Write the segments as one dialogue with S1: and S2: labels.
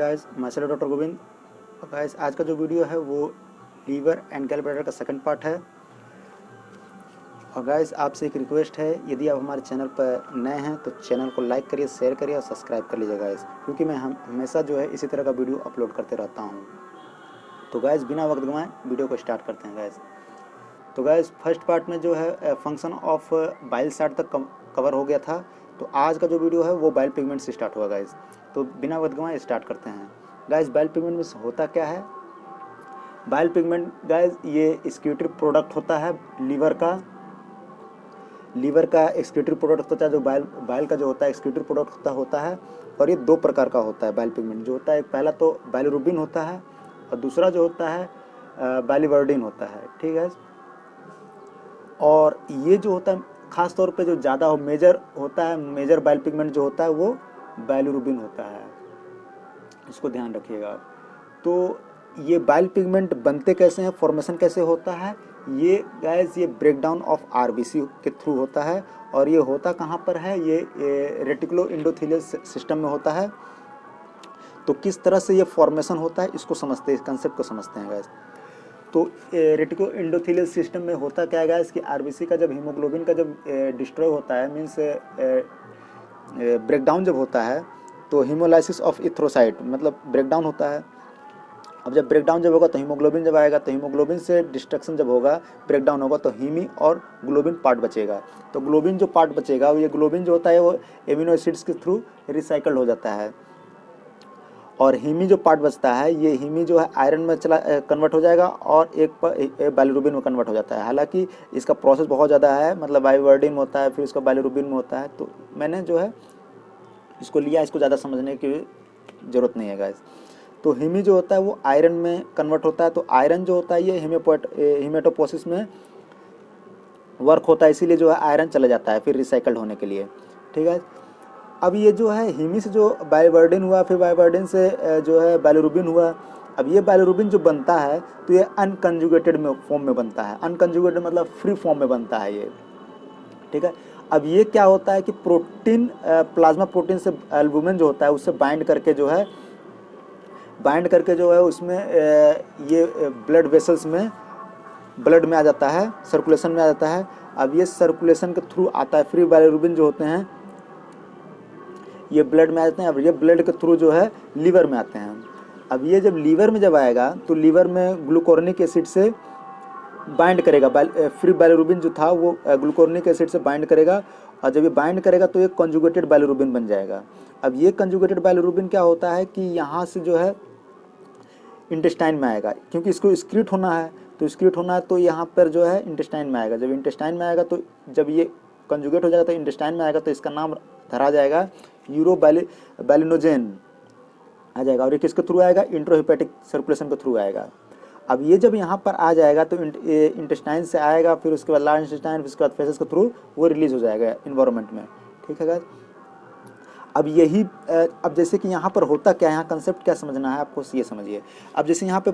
S1: Guys, मैं self doctor Govind. Guys, आज का जो वीडियो है वो लीवर एंड गैल ब्लैडर का सेकंड पार्ट है। और गाइस, आपसे एक रिक्वेस्ट है, यदि आप हमारे चैनल पर नए हैं तो चैनल को लाइक करिए, शेयर करिए और सब्सक्राइब कर लीजिए गाइस, क्योंकि मैं हमेशा जो है इसी तरह का वीडियो अपलोड करते रहता हूँ। तो गाइस, बिना वक्त गंवाए वीडियो को स्टार्ट करते हैं गाइस। तो गाइस, फर्स्ट पार्ट में जो है फंक्शन ऑफ बाइल साल्ट तक कवर हो गया था। तो आज का जो वीडियो है वो बाइल पिगमेंट से स्टार्ट हुआ गाइस। तो बिना वक्त गंवाए स्टार्ट करते हैं गाइस। बाइल पिगमेंट में होता क्या है? बाइल पिगमेंट गाइस ये एक्सक्रीटरी प्रोडक्ट होता है लीवर का एक्सक्रीटरी प्रोडक्ट होता है, जो बाइल का जो होता है एक्सक्रीटरी प्रोडक्ट होता है। और ये दो प्रकार का होता है बाइल पिगमेंट जो होता है। पहला तो बाइलिरुबिन होता है और दूसरा जो होता है बाइलिवर्डिन होता है, ठीक है। और ये जो होता है ख़ास तौर पे जो ज़्यादा मेजर होता है, मेजर बाइल पिगमेंट जो होता है वो बाइलिरुबिन होता है, इसको ध्यान रखिएगा। तो ये बाइल पिगमेंट बनते कैसे हैं, फॉर्मेशन कैसे होता है, ये गाइस ये ब्रेकडाउन ऑफ आरबीसी के थ्रू होता है। और ये होता कहाँ पर है? ये रेटिकुलो एंडोथेलियल सिस्टम में होता है। तो किस तरह से ये फॉर्मेशन होता है इसको समझते हैं, इस कंसेप्ट को समझते हैं गाइस। तो रेटिको एंडोथेलियल सिस्टम में होता क्या है गाइस कि आरबीसी का जब हीमोग्लोबिन का जब डिस्ट्रॉय होता है, मीन्स ब्रेकडाउन जब होता है, तो हीमोलाइसिस ऑफ इथ्रोसाइट मतलब ब्रेकडाउन होता है। अब जब ब्रेकडाउन जब होगा तो हीमोग्लोबिन जब आएगा, तो हीमोग्लोबिन से डिस्ट्रक्शन जब होगा, ब्रेकडाउन होगा, तो हीमी और ग्लोबिन पार्ट बचेगा। तो ग्लोबिन जो पार्ट बचेगा, ये ग्लोबिन जो होता है वो एमिनो एसिड्स के थ्रू रिसाइकल्ड हो जाता है। और हीमी जो पार्ट बचता है, ये हीमी जो है आयरन में कन्वर्ट हो जाएगा और एक बाइलिरुबिन में कन्वर्ट हो जाता है। हालांकि इसका प्रोसेस बहुत ज़्यादा है, मतलब बाइलिवर्डिन में होता है, फिर इसका बाइलिरुबिन में होता है। तो मैंने जो है इसको लिया, इसको ज़्यादा समझने की ज़रूरत नहीं है गाइस। तो हीमी जो होता है वो आयरन में कन्वर्ट होता है। तो आयरन जो होता है ये हीमेटोपोसिस में वर्क होता है, इसीलिए जो है आयरन चला जाता है फिर रिसाइकल्ड होने के लिए, ठीक है। अब ये जो है हीमी से जो बाइलिवर्डिन हुआ, फिर बाइलिवर्डिन से जो है बाइलिरुबिन हुआ। अब ये बाइलिरुबिन जो बनता है तो ये अनकंजुगेटेड में फॉर्म में बनता है। अनकंजुगेटेड मतलब फ्री फॉर्म में बनता है ये, ठीक है। अब ये क्या होता है कि प्रोटीन प्लाज्मा प्रोटीन से एल्बुमिन जो होता है उससे बाइंड करके जो है उसमें ये ब्लड वेसल्स में ब्लड में आ जाता है, सर्कुलेशन में आ जाता है। अब ये सर्कुलेशन के थ्रू आता है, फ्री बाइलिरुबिन जो होते हैं ये ब्लड में आ जाते हैं। अब ये ब्लड के थ्रू जो है लीवर में आते हैं। अब ये जब लीवर में जब आएगा तो लीवर में ग्लूकोर्निक एसिड से बाइंड करेगा, फ्री बाइलिरुबिन जो था वो ग्लूकोर्निक एसिड से बाइंड करेगा। और जब ये बाइंड करेगा तो ये कंजुगेटेड बाइलिरुबिन बन जाएगा। अब ये कंजुगेटेड बाइलिरुबिन क्या होता है कि यहाँ से जो है इंटेस्टाइन में आएगा, क्योंकि इसको एक्सक्रीट होना है। तो एक्सक्रीट होना है तो यहाँ पर जो है इंटेस्टाइन में आएगा। जब इंटेस्टाइन में आएगा तो जब ये कंजुगेट हो जाएगा तो इंटेस्टाइन में आएगा, तो इसका नाम धरा जाएगा यूरोबाइलिनोजेन आ जाएगा। और ये किसके थ्रू आएगा? इंट्रोहिपेटिक सर्कुलेशन के थ्रू आएगा। अब ये जब यहाँ पर आ जाएगा तो इंटेस्टाइन से आएगा, फिर उसके बाद लार्ज इंटेस्टाइन, फिर उसके बाद फेसेस के थ्रू वो रिलीज हो जाएगा इन्वायरमेंट में, ठीक है गाइस। अब यही अब जैसे कि यहाँ पर होता क्या है, यहाँ कंसेप्ट क्या समझना है आपको, ये समझिए। अब जैसे यहाँ पे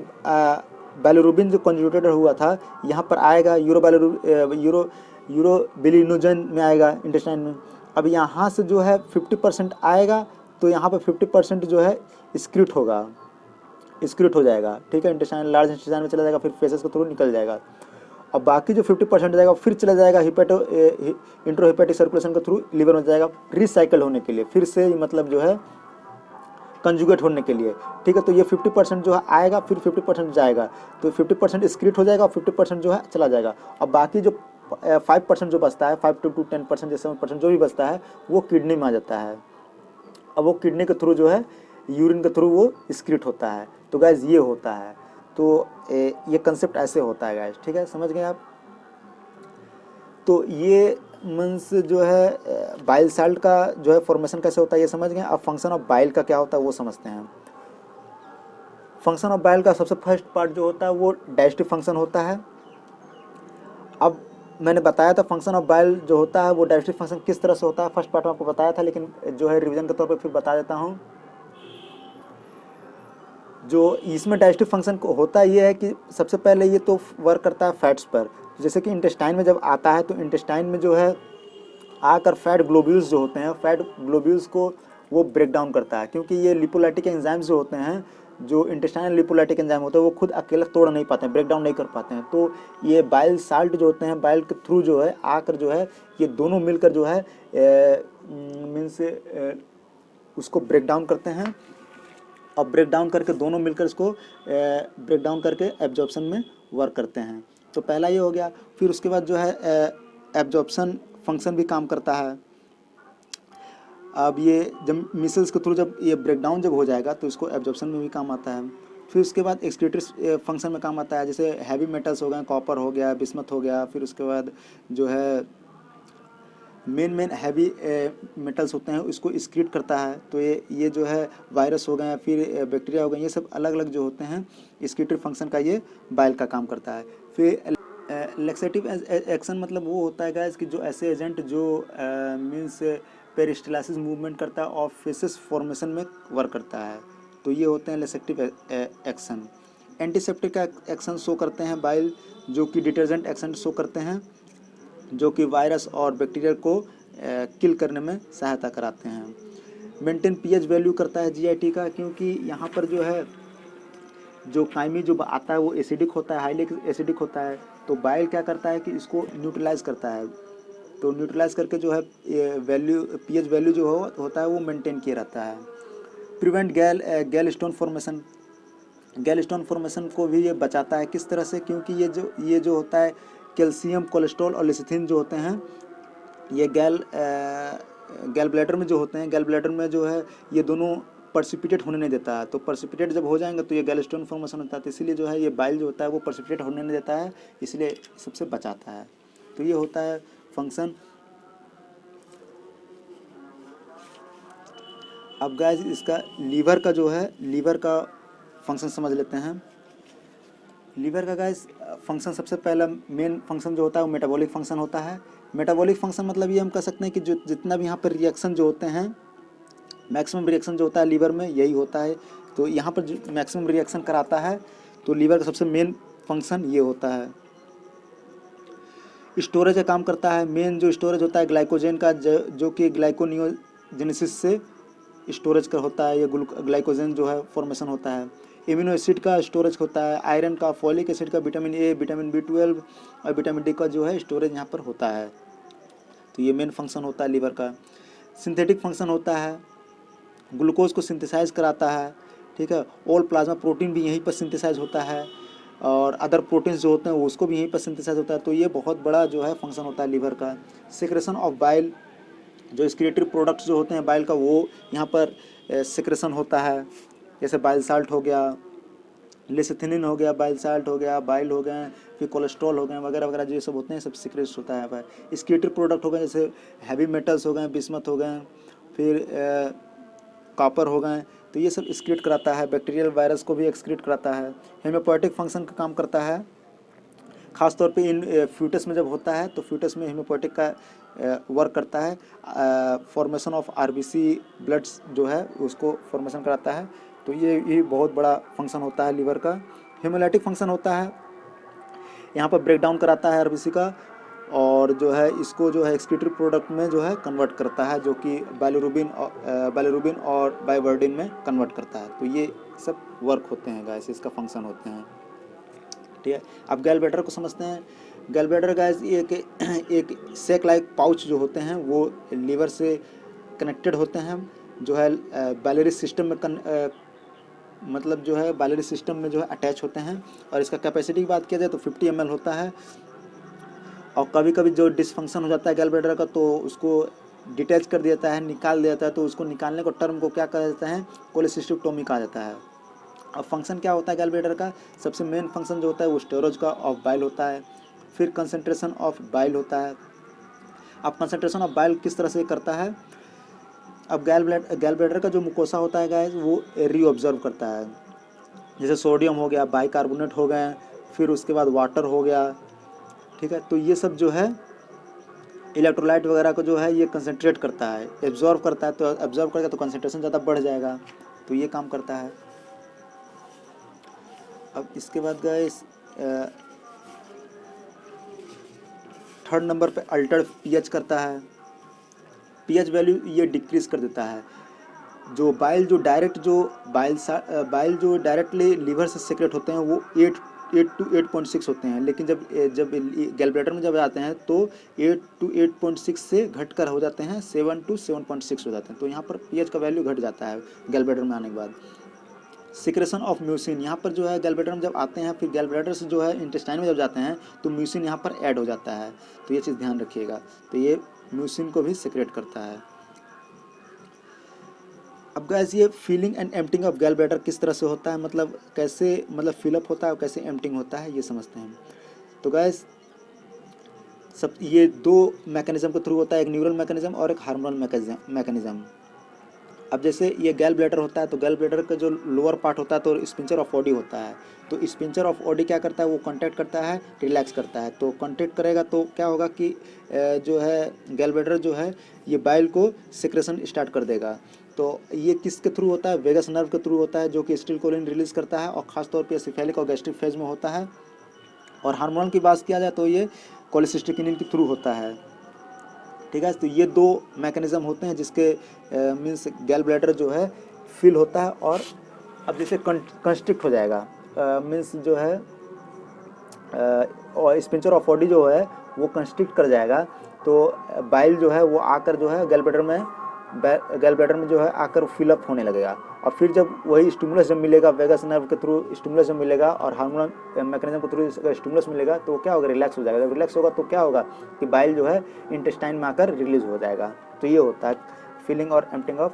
S1: बाइलिरुबिन जो कंजुगेटेड हुआ था यहाँ पर आएगा यूरोबिलिनोजेन में आएगा इंटेस्टाइन में। अब यहाँ से जो है 50% आएगा, तो यहाँ पर 50% जो है एक्सक्रीट हो जाएगा, ठीक है। इंटेस्टाइन लार्ज इंटेस्टाइन में चला जाएगा, फिर फेसेस के थ्रू निकल जाएगा। अब बाकी जो 50% जाएगा फिर चला जाएगा इंट्रोहिपेटिक सर्कुलेशन के थ्रू लीवर में जाएगा, रिसाइकल होने के लिए, फिर से मतलब जो है कंजुगेट होने के लिए, ठीक है। तो ये 50% जो है आएगा, फिर 50% जाएगा, तो 50% एक्सक्रीट हो जाएगा और 50% जो है चला जाएगा। अब बाकी जो 5% जो बचता है, 5 to 10% या 7% जो भी बचता है वो किडनी में आ जाता है। अब वो किडनी के थ्रू जो है यूरिन के थ्रू वो एक्सक्रीट होता है। तो गाइस ये होता है। तो ये कंसेप्ट ऐसे होता है गाइस, ठीक है, समझ गए आप। तो ये मीन्स जो है बाइल साल्ट का जो है फॉर्मेशन कैसे होता है ये समझ गए। अब फंक्शन ऑफ बाइल का क्या होता है वो समझते हैं। फंक्शन ऑफ बाइल का सबसे फर्स्ट पार्ट जो होता है वो डाइजेस्टिव फंक्शन होता है। अब मैंने बताया था फंक्शन ऑफ बाइल जो होता है वो डाइजेस्टिव फंक्शन किस तरह से होता है, फर्स्ट पार्ट में आपको बताया था, लेकिन जो है रिवीजन के तौर पे फिर बता देता हूँ। जो इसमें डाइजेस्टिव फंक्शन होता है ये है कि सबसे पहले ये तो वर्क करता है फैट्स पर। जैसे कि इंटेस्टाइन में जब आता है तो इंटेस्टाइन में जो है आकर फैट ग्लोब्यूल्स जो होते हैं, फैट ग्लोब्यूल्स को वो ब्रेक डाउन करता है, क्योंकि ये लिपोलाइटिक एंजाइम्स जो होते हैं, जो इंटेस्टाइनल लिपोलाइटिक एंजाइम होते हैं, वो खुद अकेले तोड़ नहीं पाते हैं, ब्रेक डाउन नहीं कर पाते हैं। तो ये बाइल साल्ट जो होते हैं, बाइल के थ्रू जो है आकर जो है ये दोनों मिलकर जो है मीन्स उसको ब्रेक डाउन करते हैं, और ब्रेक डाउन करके दोनों मिलकर इसको ब्रेक डाउन करके एब्जॉर्प्शन में वर्क करते हैं। तो पहला ये हो गया। फिर उसके बाद जो है एब्जॉर्प्शन फंक्शन भी काम करता है। अब ये जब मिसल्स के थ्रू जब ये ब्रेक डाउन जब हो जाएगा तो इसको एब्जॉर्प्शन में भी काम आता है। फिर उसके बाद एक्सक्रीटरी फंक्शन में काम आता है, जैसे हैवी मेटल्स हो गए, कॉपर हो गया, बिस्मथ हो गया। फिर उसके बाद जो है मेन हैवी मेटल्स होते हैं उसको एक्सक्रीट करता है। तो ये जो है वायरस हो गए, फिर बैक्टीरिया हो गए, ये सब अलग अलग जो होते हैं एक्सक्रीटरी फंक्शन का ये बाइल का काम करता है। फिर लेक्सेटिव एक्शन मतलब वो होता है गाइस कि जो ऐसे एजेंट जो मीन्स पेरिस्टालसिस मूवमेंट करता है और फेसेस फॉर्मेशन में वर्क करता है, तो ये होते हैं लेक्सेटिव एक्शन। एंटीसेप्टिक का एक्शन शो करते हैं बाइल, जो कि डिटर्जेंट एक्शन शो करते हैं, जो कि वायरस और बैक्टीरिया को किल करने में सहायता कराते हैं। मेंटेन पीएच वैल्यू करता है जीआईटी का, क्योंकि यहाँ पर जो है जो कायमी जो आता है वो एसिडिक होता है, हाईली एसिडिक होता है। तो बाइल क्या करता है कि इसको न्यूट्रलाइज करता है, तो न्यूट्रलाइज करके जो है वैल्यू पीएच वैल्यू जो होता है वो मेंटेन किया रहता है। प्रिवेंट गैल स्टोन फॉर्मेशन, गैल स्टोन फॉर्मेशन को भी ये बचाता है। किस तरह से? क्योंकि ये जो होता है कैल्शियम, कोलेस्ट्रॉल और लेसिथिन जो होते हैं, ये गैल ब्लैडर में जो होते हैं, गैल ब्लैडर में जो है ये दोनों पर्सिपिटेट होने नहीं देता है। तो पर्सिपिटेट जब हो जाएंगे तो ये गैल स्टोन फॉर्मेशन होता है, तो इसीलिए जो है ये बाइल जो होता है वो पर्सिपिटेट होने नहीं देता है, इसलिए सबसे बचाता है। तो ये होता है फंक्शन। अब गाइस इसका लीवर का जो है लीवर का फंक्शन समझ लेते हैं। लीवर का गाइस फंक्शन सबसे पहला मेन फंक्शन जो होता है वो मेटाबॉलिक फंक्शन होता है। मेटाबॉलिक फंक्शन मतलब ये हम कह सकते हैं कि जो जितना भी यहाँ पर रिएक्शन जो होते हैं, मैक्सिमम रिएक्शन जो होता है लीवर में यही होता है। तो यहाँ पर जो मैक्सिमम रिएक्शन कराता है, तो लीवर का सबसे मेन फंक्शन ये होता है। स्टोरेज का काम करता है। मेन जो स्टोरेज होता है ग्लाइकोजन का, जो कि ग्लाइकोनियोजेनेसिस से स्टोरेज का होता है, ये ग्लाइकोजन जो है फॉर्मेशन होता है। इम्यूनो एसिड का स्टोरेज होता है, आयरन का, फॉलिक एसिड का, विटामिन ए, विटामिन B12 और विटामिन डी का जो है स्टोरेज यहाँ पर होता है। तो ये मेन फंक्शन होता है लीवर का। सिंथेटिक फंक्शन होता है, ग्लूकोज को सिंथेसाइज कराता है, ठीक है। ऑल प्लाज्मा प्रोटीन भी यहीं पर सिंथेसाइज होता है, और अदर प्रोटीन्स जो होते हैं उसको भी यहीं पर सिंथेसाइज होता है। तो ये बहुत बड़ा जो है फंक्शन होता है लीवर का। सिक्रेशन ऑफ बाइल, जो एक्सक्रीटरी प्रोडक्ट्स जो होते हैं बाइल का, वो यहाँ पर सिक्रेशन होता है। जैसे बाइल साल्ट हो गया, लेसिथिनिन हो गया, बाइल साल्ट हो गया, बाइल हो गए, फिर कोलेस्ट्रॉल हो गए वगैरह वगैरह, जो ये सब होते हैं सब सिक्रेट होता है। एक्सक्रीटरी प्रोडक्ट हो गए, जैसे हैवी मेटल्स हो गए, बिस्मथ हो गए, फिर कॉपर हो गए, तो ये सब एक्सक्रीट कराता है। बैक्टीरियल वायरस को भी एक्सक्रीट कराता है। हेमियोपोएटिक फंक्शन का काम करता है, खासतौर पे इन फ्यूटस में जब होता है तो फ्यूटस में हेमियोपोएटिक का वर्क करता है। फॉर्मेशन ऑफ आरबीसी ब्लड्स जो है उसको फॉर्मेशन कराता है। तो ये बहुत बड़ा फंक्शन होता है लीवर का। हेमोलाइटिक फंक्शन होता है, यहाँ पर ब्रेक डाउन कराता है आरबीसी का, और जो है इसको जो है एक्सक्रीटरी प्रोडक्ट में जो है कन्वर्ट करता है, जो कि बाइलिरुबिन और बाइवर्डिन में कन्वर्ट करता है। तो ये सब वर्क होते हैं गाइस, इसका फंक्शन होते हैं, ठीक है। अब गैल ब्लैडर को समझते हैं। गैल ब्लैडर गाइस एक सेक लाइक पाउच जो होते हैं वो लीवर से कनेक्टेड होते हैं, जो है बाइलरी सिस्टम में मतलब जो है बाइलरी सिस्टम में जो है अटैच होते हैं। और इसका कैपेसिटी की बात किया जाए तो 50 ml होता है। और कभी कभी जो डिसफंक्शन हो जाता है गैल ब्लैडर का तो उसको डिटैच कर दिया जाता है, निकाल दिया जाता है। तो उसको निकालने को टर्म को क्या कहा जाता है? कोलेसिस्टेक्टोमी कहा जाता है। अब फंक्शन क्या होता है गैल ब्लैडर का? सबसे मेन फंक्शन जो होता है वो स्टोरेज का ऑफ बाइल होता है। फिर कंसंट्रेशन ऑफ बाइल होता है। अब कंसंट्रेशन ऑफ बाइल किस तरह से करता है? अब गैल ब्लैडर का जो मुकोसा होता है गाइस वो रीऑब्जर्व करता है। जैसे सोडियम हो गया, बाइकार्बोनेट हो गए, फिर उसके बाद वाटर हो गया, ठीक है। तो ये सब जो है इलेक्ट्रोलाइट वगैरह को जो है ये कंसंट्रेट करता है, एब्जॉर्व करता है। तो एब्जॉर्व करेगा तो कंसंट्रेशन ज़्यादा बढ़ जाएगा, तो ये काम करता है। अब इसके बाद गाइस थर्ड नंबर पे अल्टर्ड पीएच करता है। पीएच वैल्यू ये डिक्रीज कर देता है। बाइल जो डायरेक्टली लीवर से सेक्रेट होते हैं वो 8 to 8.6 होते हैं, लेकिन जब गैल ब्लैडर में जब आते हैं तो 8 to 8.6 से घटकर हो जाते हैं 7 to 7.6 हो जाते हैं। तो यहाँ पर पीएच का वैल्यू घट जाता है गैल ब्लैडर में आने के बाद। सिक्रेशन ऑफ म्यूसिन, यहाँ पर जो है गैल ब्लैडर में जब आते हैं फिर गैल ब्लैडर से जो है इंटेस्टाइन में जब जाते हैं तो म्यूसिन यहाँ पर ऐड हो जाता है, तो ये चीज़ ध्यान रखिएगा। तो ये म्यूसिन को भी सिक्रेट करता है। अब गाइस ये filling and emptying of gall bladder किस तरह से होता है, मतलब कैसे फिलअप होता है और कैसे एम्प्टिंग होता है, ये समझते हैं। तो गाइस ये दो मैकेनिज्म के थ्रू होता है, एक न्यूरल मैकेनिज्म और एक हार्मोनल मैकेनिज्म। अब जैसे ये गैल ब्लैडर होता है तो गैल ब्लैडर का जो लोअर पार्ट होता है तो स्पिंचर ऑफ ऑडी होता है, तो स्पिंचर ऑफ ऑडी क्या करता है, वो कॉन्ट्रैक्ट करता है, रिलैक्स करता है। तो कॉन्ट्रैक्ट करेगा तो क्या होगा कि जो है गैल ब्लैडर जो है ये बाइल को सिक्रेशन स्टार्ट कर देगा। तो ये किसके थ्रू होता है, वेगस नर्व के थ्रू होता है, जो कि एसिटिलकोलिन रिलीज करता है और ख़ासतौर पर सिफेलिक और गैस्ट्रिक फेज में होता है। और हार्मोन की बात किया जाए तो ये कोलेसिस्टिकिनिन के थ्रू होता है, ठीक है। तो ये दो मैकेनिज्म होते हैं जिसके मीन्स गैल ब्लैडर जो है फिल होता है। और अब जैसे कंस्ट्रिक्ट हो जाएगा मीन्स जो है और स्पिंचर ऑफ ऑडी जो है वो कंस्ट्रिक्ट कर जाएगा, तो बाइल जो है वो आकर जो है गैल ब्लैडर में जो है आकर फिलअप होने लगेगा। और फिर जब वही स्टिमुलस जब मिलेगा वेगस नर्व के थ्रू स्टिमुलस जब मिलेगा और हार्मोनल मैकेनिज्म के थ्रू स्टिमुलस मिलेगा तो क्या होगा, रिलैक्स हो जाएगा। जब रिलैक्स होगा तो क्या होगा कि बाइल जो है इंटेस्टाइन में आकर रिलीज हो जाएगा। तो ये होता है फिलिंग और एम्प्टिंग ऑफ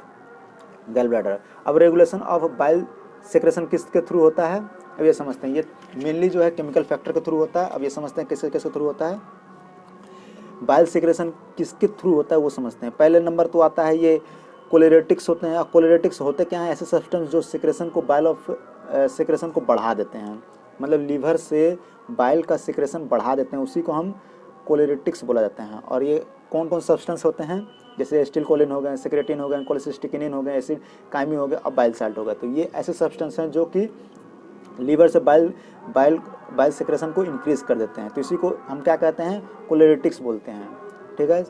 S1: गैल ब्लैडर। अब रेगुलेशन ऑफ बाइल सेक्रेशन किसके थ्रू होता है, अब ये समझते हैं। ये मेनली जो है केमिकल फैक्टर के थ्रू होता है। अब ये समझते हैं किसके थ्रू होता है, बाइल सेक्रेशन किसके थ्रू होता है वो समझते हैं। पहले नंबर तो आता है ये कोलेरेटिक्स होते हैं। कोलेरेटिक्स होते क्या हैं, ऐसे सब्सटेंस जो सिक्रेशन को बाइल ऑफ सिक्रेशन को बढ़ा देते हैं, मतलब लीवर से बाइल का सिक्रेशन बढ़ा देते हैं, उसी को हम कोलेरेटिक्स बोला जाता है। और ये कौन कौन सब्सटेंस होते हैं, जैसे एसिटिलकोलिन हो गए, सिक्रेटिन हो गए, कोलेसिस्टिकिनिन हो गए, एसिड काइमी हो गया और बाइल साल्ट हो गया। तो ये ऐसे सब्सटेंस हैं जो कि लीवर से बाइल सिक्रेशन को इंक्रीज कर देते हैं। तो इसी को हम क्या कहते हैं, कोलेरेटिक्स बोलते हैं, ठीक है।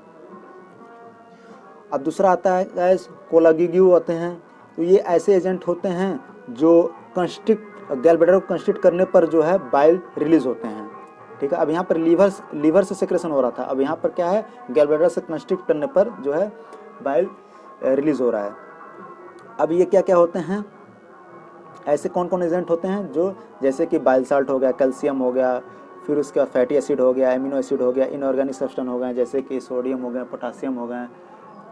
S1: अब दूसरा आता है गैस कोलागिग्यू होते हैं। तो ये ऐसे एजेंट होते हैं जो गैल ब्लैडर को कंस्ट्रिक्ट करने पर जो है बाइल रिलीज होते हैं, ठीक है। अब यहाँ पर लीवर से सिक्रेशन हो रहा था, अब यहाँ पर क्या है, गैल ब्लैडर से कंस्ट्रिक्ट करने पर जो है बाइल रिलीज हो रहा है। अब ये क्या क्या होते हैं, ऐसे कौन कौन एजेंट होते हैं जो, जैसे कि बाइल साल्ट हो गया, कैल्शियम हो गया, फिर उसके बाद फैटी एसिड हो गया, एमिनो एसिड हो गया, इनऑर्गेनिक सब्सटेंस हो गए जैसे कि सोडियम हो गया, पोटासियम हो गए,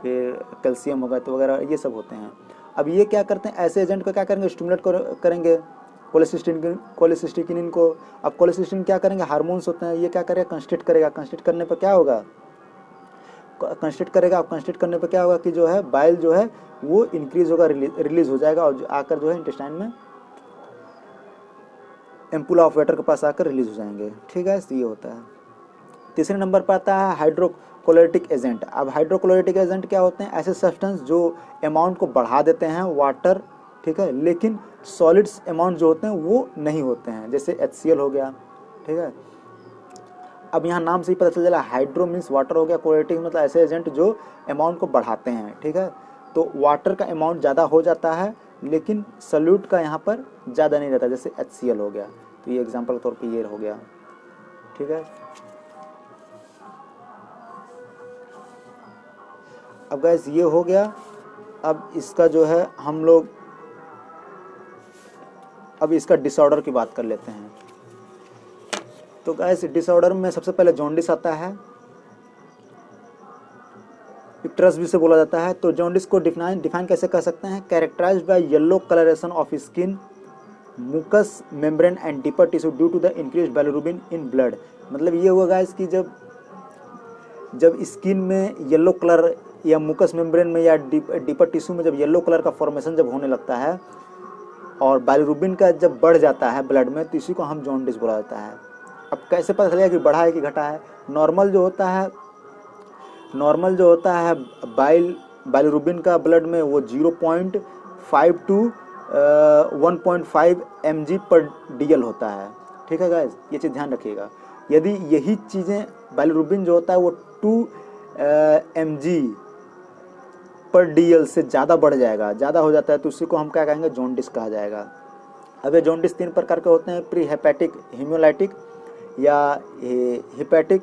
S1: फिर कैल्शियम हो गया, तो वगैरह ये सब होते हैं। अब ये क्या करते हैं, ऐसे एजेंट को क्या करेंगे, स्टिमुलेट करेंगे कोलेसिस्टिकिनिन को। अब कोलेसिस्टिकिन क्या करेंगे, हार्मोन्स होते हैं, ये क्या करेगा, कंस्ट्रिक्ट करेगा। कंस्ट्रिक्ट करने पर क्या होगा, कंस्ट्रिक्ट करेगा। अब कंस्ट्रिक्ट करने पर क्या होगा कि जो है बाइल जो है वो इंक्रीज होगा, रिलीज हो जाएगा और आकर जो है इंटेस्टाइन में एम्पुला ऑफ वाटर के पास आकर रिलीज हो जाएंगे, ठीक है। ये होता है। तीसरे नंबर पर आता है हाइड्रोक्लोरेटिक एजेंट। अब हाइड्रोक्लोरेटिक एजेंट क्या होते हैं, ऐसे सब्सटेंस जो अमाउंट को बढ़ा देते हैं वाटर, ठीक है, लेकिन सॉलिड्स अमाउंट जो होते हैं वो नहीं होते हैं, जैसे HCl हो गया, ठीक है। अब यहाँ नाम से ही पता चल जाएगा, हाइड्रो मीन्स वाटर हो गया, क्लोरेटिक मतलब ऐसे एजेंट जो अमाउंट को बढ़ाते हैं, ठीक है। तो वाटर का अमाउंट ज़्यादा हो जाता है लेकिन सॉल्यूट का यहाँ पर ज़्यादा नहीं रहता, जैसे HCl हो गया। तो ये एग्जाम्पल के तौर पे ये हो गया, ठीक है। अब गैस ये हो गया। अब इसका जो है हम लोग अब इसका डिसऑर्डर की बात कर लेते हैं। तो गैस डिसऑर्डर में सबसे पहले जॉन्डिस आता है, इक्टरस भी से बोला जाता है। तो जॉन्डिस को डिफाइन कैसे कर सकते हैं, characterized by yellow coloration of skin, mucous membrane and deeper tissue due to the increased bilirubin in blood. मतलब ये हुआ गाइस कि जब स्किन में येलो कलर या मुकस मेम्ब्रेन में या डीपर टिश्यू में जब येलो कलर का फॉर्मेशन जब होने लगता है और बिलिरुबिन का जब बढ़ जाता है ब्लड में, तो इसी को हम जॉन्डिस बोला जाता है। अब कैसे पता चलेगा कि बढ़ा है कि घटा है, नॉर्मल जो होता है बिलिरुबिन का ब्लड में वो 0.5 to 1.5 mg/dl होता है, ठीक है गाइस, ये चीज़ ध्यान रखिएगा। यदि यही चीज़ें बिलिरुबिन जो होता है वो 2 mg पर DL से ज़्यादा बढ़ जाएगा, ज़्यादा हो जाता है तो उसी को हम क्या कहेंगे, जॉन्डिस कहा जाएगा। अब ये जॉन्डिस 3 प्रकार के होते हैं, प्री हेपेटिक, हीमोलाइटिक या हिपैटिक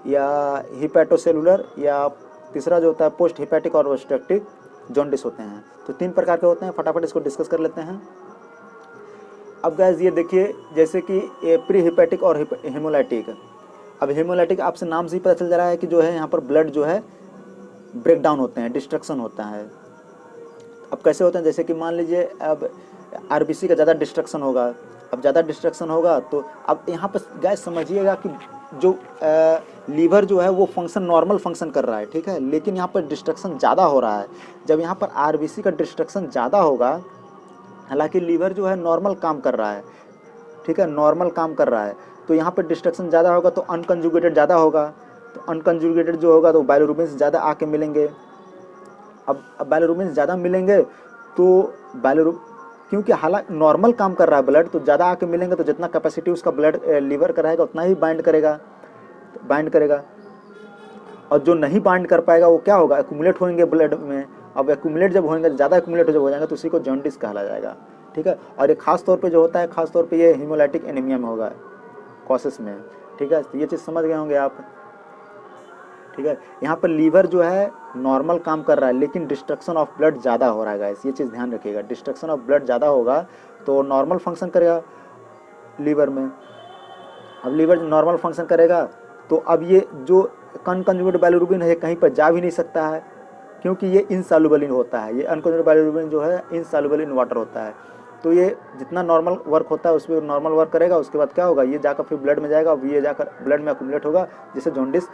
S1: या हिपैटोसेलुलर, या तीसरा जो होता है पोस्ट हिपैटिक और ऑब्स्ट्रक्टिव जॉन्डिस होते हैं। तो 3 प्रकार के होते हैं, फटाफट इसको डिस्कस कर लेते हैं। अब गाइस ये देखिए, जैसे कि ये प्री हिपैटिक और हीमोलाइटिक। अब हीमोलाइटिक आपसे नाम से ही पता चल जा रहा है कि जो है यहाँ पर ब्लड जो है ब्रेक डाउन होते हैं, डिस्ट्रक्शन होता है। अब कैसे होते हैं, जैसे कि मान लीजिए अब RBC का ज़्यादा डिस्ट्रक्शन होगा, अब ज़्यादा डिस्ट्रक्शन होगा तो अब यहाँ पर गाइस समझिएगा कि जो लीवर जो है वो फंक्शन नॉर्मल फंक्शन कर रहा है, ठीक है, लेकिन यहाँ पर डिस्ट्रक्शन ज़्यादा हो रहा है। जब यहाँ पर RBC का डिस्ट्रक्शन ज़्यादा होगा, हालांकि लीवर जो है नॉर्मल काम कर रहा है, ठीक है, नॉर्मल काम कर रहा है, तो यहाँ पर डिस्ट्रक्शन ज़्यादा होगा तो अनकंजुगेटेड ज़्यादा होगा, तो अनकंजुगेटेड जो होगा तो बाइलोरुबिन्स ज़्यादा आके मिलेंगे। अब बाइलोरुबिन्स ज़्यादा मिलेंगे तो क्योंकि हालांकि नॉर्मल काम कर रहा है ब्लड, तो ज़्यादा आके मिलेंगे तो जितना कैपेसिटी उसका ब्लड लीवर का रहेगा उतना ही बाइंड करेगा। और जो नहीं बाइंड कर पाएगा वो क्या होगा, एक्यूमुलेट होंगे ब्लड में। अब एक्यूमुलेट जब होंगे, ज़्यादा एक्यूमुलेट जब हो जाएगा तो उसी को जॉन्डिस कहला जाएगा, ठीक है। और ये खास तौर पे जो होता है, खास तौर पे ये हीमोलाइटिक एनीमिया में होगा, कॉसेस में, ठीक है। तो ये चीज़ समझ गए होंगे आप, ठीक है। यहाँ पर लीवर जो है नॉर्मल काम कर रहा है लेकिन डिस्ट्रक्शन ऑफ ब्लड ज़्यादा हो रहा है गाइस, ये चीज़ ध्यान रखिएगा। डिस्ट्रक्शन ऑफ ब्लड ज़्यादा होगा तो नॉर्मल फंक्शन करेगा लीवर में। अब लीवर नॉर्मल फंक्शन करेगा तो अब ये जो अनकंजुगेटेड बाइलोरुबिन है कहीं पर जा भी नहीं सकता है, क्योंकि ये इनसॉल्युबल होता है। ये अनकंजुगेटेड बाइलोरुबिन जो है इनसॉल्युबल इन वाटर होता है, तो ये जितना नॉर्मल वर्क होता है उसमें नॉर्मल वर्क करेगा। उसके बाद क्या होगा, ये जाकर फिर ब्लड में जाएगा, अब ये जाकर ब्लड में एक्यूमुलेट होगा जिससे जॉन्डिस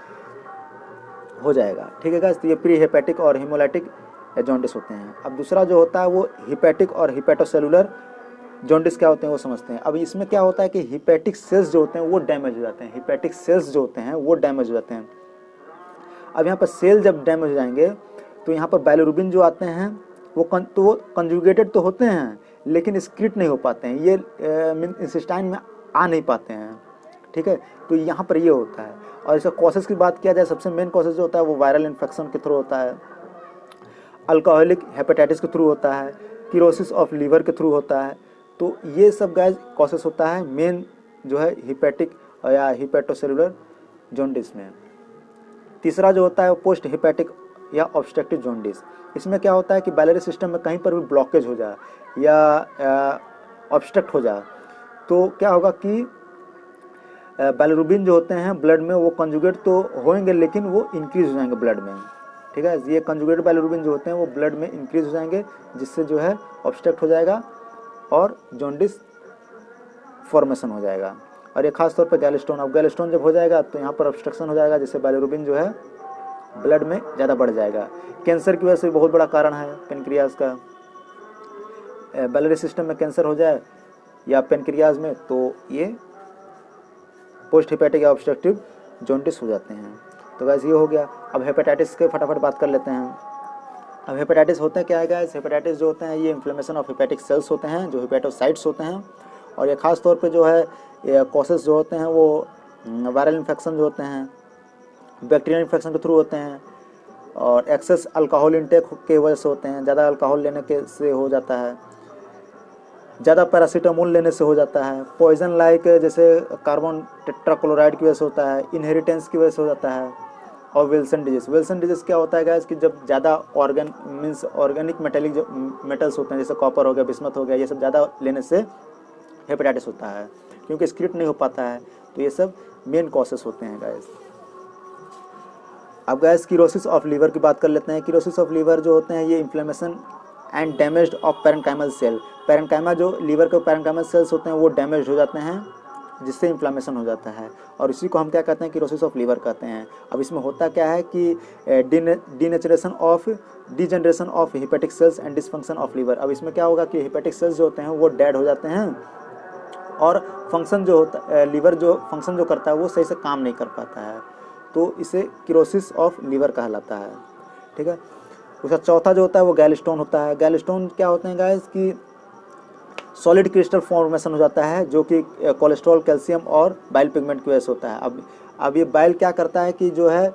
S1: हो जाएगा, ठीक है गाइस। तो ये प्री हेपेटिक और हीमोलाइटिक जॉन्डिस होते हैं। अब दूसरा जो होता है वो हिपैटिक और हिपैटोसेलुलर जॉन्डिस क्या होते हैं वो समझते हैं। अब इसमें क्या होता है कि हिपैटिक सेल्स जो होते हैं वो डैमेज हो जाते हैं, हिपैटिक सेल्स जो होते हैं वो डैमेज हो जाते हैं। अब यहाँ पर सेल जब डैमेज हो जाएंगे तो यहाँ पर बाइलोरुबिन जो आते हैं वो कंजुगेटेड तो होते हैं लेकिन एक्सक्रीट नहीं हो पाते हैं, ये इंटेस्टाइन में आ नहीं पाते हैं, ठीक है। तो यहाँ पर ये होता है। और इसका कॉसेस की बात किया जाए, सबसे मेन कॉसेस जो होता है वो वायरल इन्फेक्शन के थ्रू होता है, अल्कोहलिक हेपेटाइटिस के थ्रू होता है, किरोसिस ऑफ लीवर के थ्रू होता है। तो ये सब गाइस कॉसेस होता है मेन जो है हिपैटिक या हिपैटोसेलुलर जॉन्डिस में। तीसरा जो होता है वो पोस्ट हिपैटिक या ऑब्स्ट्रक्टिव जॉन्डिस। इसमें क्या होता है कि बाइलरी सिस्टम में कहीं पर भी ब्लॉकेज हो जाए या ऑब्स्ट्रक्ट हो जाए तो क्या होगा कि बाइलोरुबिन जो होते हैं ब्लड में वो कंजुगेट तो होंगे लेकिन वो इंक्रीज हो जाएंगे ब्लड में, ठीक है। ये कंजुगेट बाइलोरुबिन जो होते हैं वो ब्लड में इंक्रीज हो जाएंगे जिससे जो है ऑब्स्ट्रक्ट हो जाएगा और जॉन्डिस फॉर्मेशन हो जाएगा। और ये खास तौर पर गैलस्टोन, अब गैलस्टोन जब हो जाएगा तो यहाँ पर ऑब्स्ट्रक्शन हो जाएगा जिससे बाइलोरुबिन जो है ब्लड में ज़्यादा बढ़ जाएगा। कैंसर की वजह से बहुत बड़ा कारण है पेनक्रियाज का, बाइलरी सिस्टम में कैंसर हो जाए या पेनक्रियाज में तो ये पोस्ट हिपैटिक या ऑब्स्ट्रक्टिव जॉन्डिस हो जाते हैं। तो गाइस ये हो गया। अब हेपेटाइटिस के फटाफट बात कर लेते हैं। अब हेपेटाइटिस होता है क्या है गाइस, हेपेटाइटिस जो होते हैं ये इन्फ्लेमेशन ऑफ हेपेटिक सेल्स होते हैं जो हेपेटोसाइट्स होते हैं। और ये खास तौर पे जो है ये कॉसेस जो होते हैं वो वायरल इन्फेक्शन जो होते हैं, बैक्टीरियल इन्फेक्शन के थ्रू होते हैं और एक्सेस अल्कोहल इंटेक के वजह से होते हैं। ज़्यादा अल्कोहल लेने के से हो जाता है, ज़्यादा पैरासीटामोल लेने से हो जाता है, पॉइजन लाइक जैसे कार्बन टेट्राक्लोराइड की वजह से होता है, इनहेरिटेंस की वजह से हो जाता है। और विल्सन डिजीज, विल्सन डिजीज क्या होता है गाइस कि जब ज़्यादा ऑर्गेनिक मेटेलिक जो मेटल्स होते हैं जैसे कॉपर हो गया, बिस्मथ हो गया, ये सब ज़्यादा लेने से हेपेटाइटिस होता है क्योंकि स्क्रिप्ट नहीं हो पाता है। तो ये सब मेन कॉसेस होते हैं गाइस। अब गाइस किरोसिस ऑफ लीवर की बात कर लेते हैं। किरोसिस ऑफ लीवर जो होते हैं ये inflammation and damage of parenchymal cell, parenchyma जो लीवर के पैरेन्काइमल सेल्स होते हैं वो डैमेज हो जाते हैं जिससे इन्फ्लेमेशन हो जाता है और इसी को हम क्या कहते हैं, किरोसिस ऑफ लीवर कहते हैं। अब इसमें होता क्या है कि degeneration of hepatic cells and dysfunction of liver. अब इसमें क्या होगा कि हिपेटिक सेल्स जो होते हैं वो डेड हो जाते हैं और फंक्शन जो होता है लीवर जो फंक्शन जो करता है वो सही से काम नहीं कर पाता है, तो इसे किरोसिस ऑफ लीवर कहलाता है, ठीक है। उसका चौथा जो होता है वो गैलस्टोन होता है। गैलस्टोन क्या होते हैं गाइस कि सॉलिड क्रिस्टल फॉर्मेशन हो जाता है जो कि कोलेस्ट्रॉल, कैल्शियम और बाइल पिगमेंट की वजह से होता है। अब ये बाइल क्या करता है कि जो है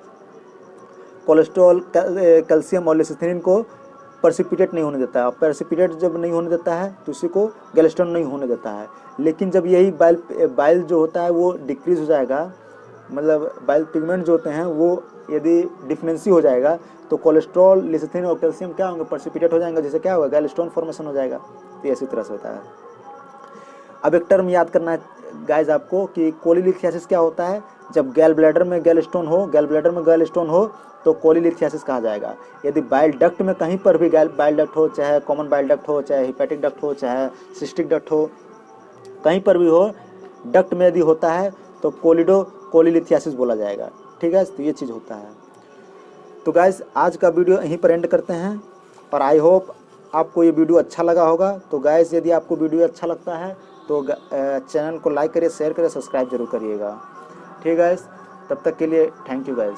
S1: कोलेस्ट्रॉल, कैल्शियम और लिसिथिन को प्रेसिपिटेट नहीं होने देता है। और प्रेसिपिटेट जब नहीं होने देता है तो उसी को गैल्स्टोन नहीं होने देता है। लेकिन जब यही बाइल जो होता है वो डिक्रीज हो जाएगा, मतलब बाइल पिगमेंट जो होते हैं वो यदि डिफिनेंसी हो जाएगा तो कोलेस्ट्रॉल, लिसिथिन और कैल्शियम क्या होंगे, प्रेसिपिटेट हो जाएंगे, जिससे क्या होगा, गैल्स्टोन फॉर्मेशन हो जाएगा। तो इसी तरह से होता है। अब एक टर्म याद करना है गाइज आपको कि कोलिलिथियासिस क्या होता है। जब गैल ब्लैडर में गैलस्टोन हो तो कोलिलिथियासिस कहा जाएगा। यदि बाइल डक्ट में कहीं पर भी बाइल डक्ट हो, चाहे कॉमन बाइल डक्ट हो, चाहे हिपैटिक डक्ट हो, चाहे सिस्टिक डक्ट हो, कहीं पर भी हो, डक्ट में यदि होता है तो कोलिलिथियासिस बोला जाएगा। ठीक है, तो ये चीज़ होता है। तो गाइज आज का वीडियो यहीं पर एंड करते हैं और आई होप आपको ये वीडियो अच्छा लगा होगा। तो गाइज यदि आपको वीडियो अच्छा लगता है तो चैनल को लाइक करिए, शेयर करिए, सब्सक्राइब जरूर करिएगा। ठीक है गाइज, तब तक के लिए थैंक यू गाइज।